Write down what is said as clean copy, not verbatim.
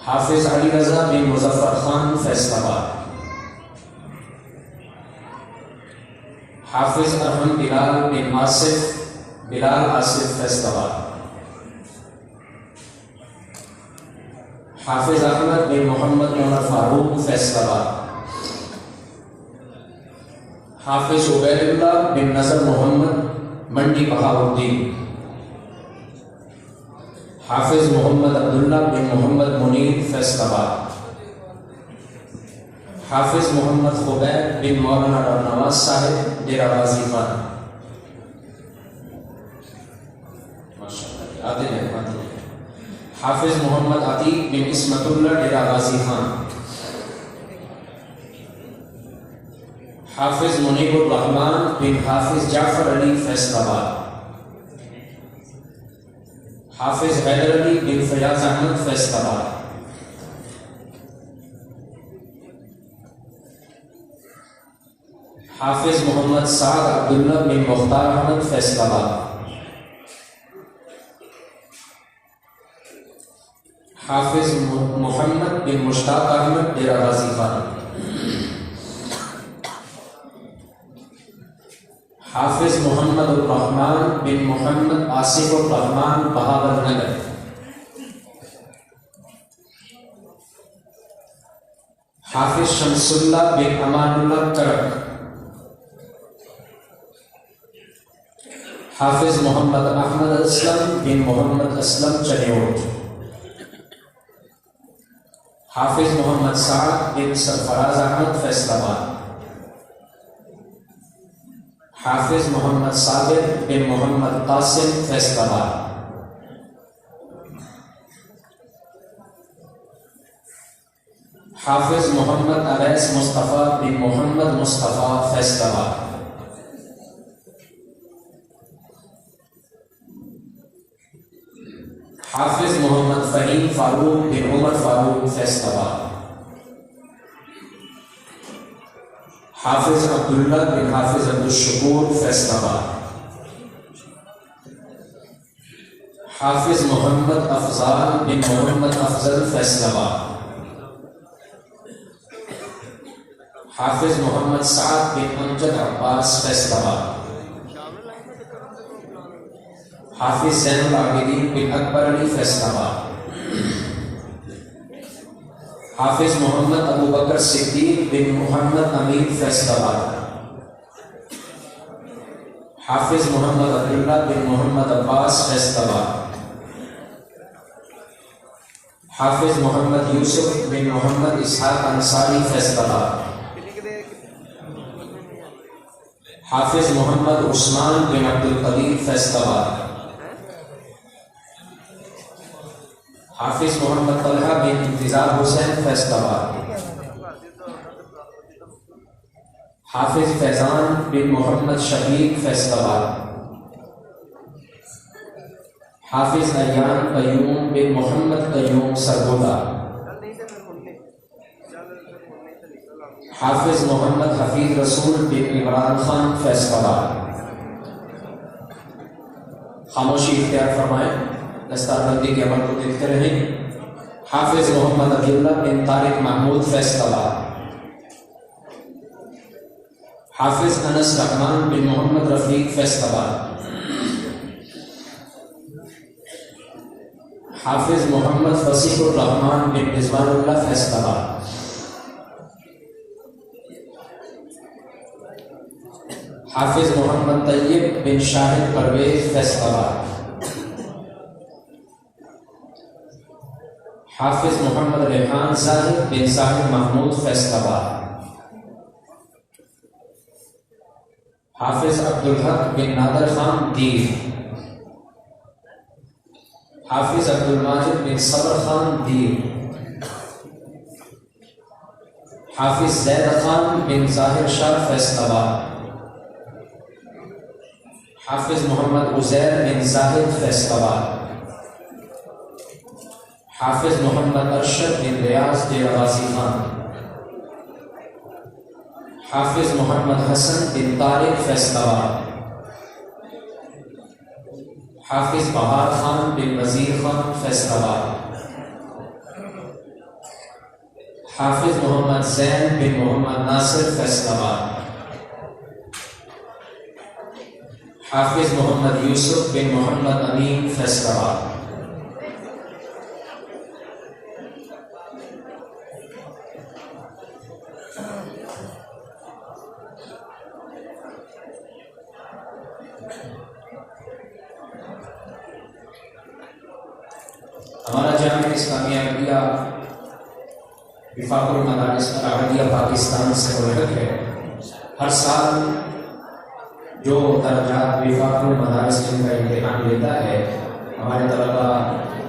हाफिज अली रजा बिन मुजफ्फर खान फैसलाबाद, हाफिज अरहम बिलाल बिन बिलाल आसिफ फैसलाबाद, हाफिज अहमद बिन मोहम्मद उमर फारूक फैसलाबाद, हाफिज उबैदुल्लाह बिन नजर मोहम्मद मंडी बहाउद्दीन, हाफिज मोहम्मद अब्दुल्ला बिन मोहम्मद मुनीर फैसलाबाद, हाफिज मोहम्मद खुबैब बिन मौलाना नवाज साहिब डेरा गाजी खान, हाफिज मोहम्मद अतीक बिन इस्मतुल्लाह डेरा गाजी खान, हाफिज मुनीबुर रहमान बिन हाफिज जाफर अली फैसलाबाद, हाफिज हैदर अली बिन फयाज अहमद फैसलाबाद, हाफिज मोहम्मद साद अब्दुल्ला बिन मुख्तार अहमद फैसलाबाद, हाफिज मोहम्मद बिन मुश्ताक अहमद डेरा गाजी खान, हाफिज मोहम्मद रहमान बिन मोहम्मद आसिफ रहमान बहावर नगर, हाफिज शमसुल्लाह बिन अमानुल्लाह करक, हाफिज मोहम्मद अहमद असलम बिन मोहम्मद असलम चनियोट, हाफिज मोहम्मद साद बिन सरफराज अहमद फैसलाबाद, हाफिज मोहम्मद साबिर बिन मोहम्मद कासिम फैसलाबाद, हाफिज मोहम्मद अवैस मुस्तफ़ा बिन मोहम्मद मुस्तफ़ा फैसलाबाद, हाफिज मोहम्मद फहीम फारूक बिन उमर फारूक फैसलाबाद, हाफिज अब्दुल्ला बिन हाफिज अब्दुल शकूर फैसलाबाद, हाफिज मोहम्मद अफजाल बिन मोहम्मद अफजल फैसलाबाद, हाफिज मोहम्मद साद बिन अमजद अब्बास फैसलाबाद, हाफिज ज़ैनुल आबिदीन बिन अकबर अली फैसलाबाद, हाफिज मोहम्मद अबू बकर सिद्दीक बिन मोहम्मद अमीर फैसलाबाद, हाफिज मोहम्मद अब्दुल्ला बिन मोहम्मद अब्बास फैसलाबाद, हाफिज मोहम्मद यूसुफ बिन मोहम्मद इसहाक अंसारी फैसलाबाद, हाफिज मोहम्मद उस्मान बिन अब्दुल कदीर फैसलाबाद, हाफिज मोहम्मद तलहा बिन इंतजार हुसैन फैसलाबाद, हाफिज फैजान बिन मोहम्मद शफीक फैसलाबाद, हाफिज अय्यान कयूम बिन मोहम्मद कयूम सरगोदा, हाफिज मोहम्मद हफीज रसूल बिन इमरान खान फैसलाबाद। खामोशी इख्तियार फरमाएं, दस्तारबंदी के अमल को देखते रहें। हाफिज मोहम्मद अब्दुल्ला बिन तारिक महमूद फैसलाबाद, हाफिज अनस रहमान बिन मोहम्मद रफीक फैसलाबाद, हाफिज मोहम्मद फसीहुर रहमान बिन रिजवानुल्लाह फैसलाबाद, हाफिज मोहम्मद तैयब बिन शाहिद परवेज फैसलाबाद, हाफिज मोहम्मद रेहान जाहिद बिन साहिद महमूद फैसलाबाद, हाफिज अब्दुल हक बिन नादर खान दीर, हाफिज अब्दुल माजिद बिन सबर खान दीर, हाफिज जैद खान बिन जाहिर शाह फैसलाबाद, हाफिज मोहम्मद उजैर बिन जाहिद फैसलाबाद, हाफिज मोहम्मद अरशद बिन रियाज डेरा गाजी खान, हाफिज मोहम्मद हसन बिन तारिक फैसलाबाद, हाफिज बहार खान बिन वजीर खान फैसलाबाद, हाफिज मोहम्मद जैन बिन मोहम्मद नासिर फैसलाबाद, हाफिज मोहम्मद यूसुफ बिन मोहम्मद अमीन फैसलाबाद, हमारा जामिया इस्लामिया अहमदिया विफाकुल मदारिस अहमदिया पाकिस्तान से मुल्हक है। हर साल जो दर्जात विफाकुल मदारिस जिनका इम्तिहान लेता है, हमारे तलबा